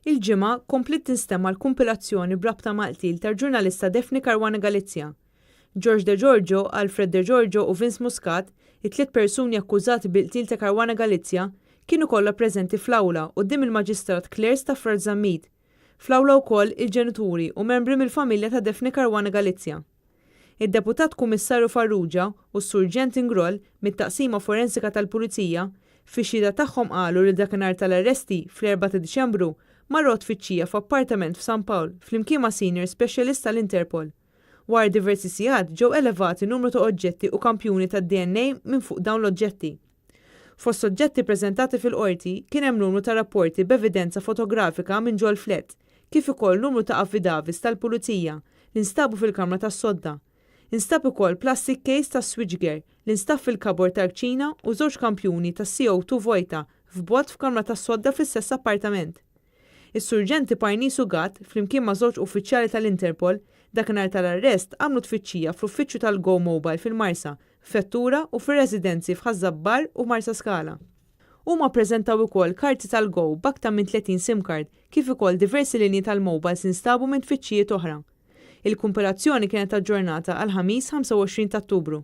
Il-ġimgħa kompliet tinstema l-kumpilazzjoni b'rabta mal-qtil tal-ġurnalista Daphne Caruana Galizia. George De Giorgio, Alfred De Giorgio u Vince Muscat, it-tliet persuni akkużati bil-qtil ta' Caruana Galizia, kienu kollha preżenti fl-awla quddiem il-Maġistrat Claire ta' Frazzamid. Fl-awla wkoll il-ġenituri u membri mill-familja ta' Daphne Caruana Galizia. Id-Deputat Kummissarju Farrugia u s-Surġent Ingroll mit-Taqsima Forensika tal-Pulizija fix-xhieda tagħhom qalu li dakinhar tal-arresti fl-4 ta' Diċembru marru tfittxija f'appartament f'San Pawl flimkien ma' Senior Specialist tal-Interpol. Wara diversi sigħat ġew elevati numru ta' oġġetti u kampjuni tad-DNA minn fuq dawn l-oġġetti. Fost oġġetti preżentati fil-qorti kien hemm numru ta' rapporti b'evidenza fotografika minn ġol flet, kif ukoll numru ta' affidavits tal-Pulizija li nstabu fil-Kamra tas-Sodda. Instab ukoll plastic case ta' switchgear li nstab fil-kabor tal-kċina u żewġ kampjuni ta' CO2 vojta f'bot f'Kamra tas-Sodda fl-istess appartament. Is-surġenti Parnisu Gatt flimkien ma' żewġ uffiċjali tal-Interpol dakinhar tal-arrest għamlu tfittxija fl-uffiċċju tal-Go Mobile fil-Marsa, f'Fettura u fir-residenzi f'Ħażabbar u Marsa Skala. Huma ppreżentaw ukoll karti tal-Go b'aktar minn 30 SIM card kif ukoll diversi linji tal-mobiles instabu minn tfittxijiet oħra. Il-kumpilazzjoni kienet aġġornata għal ħamis 25 ta' Ottubru.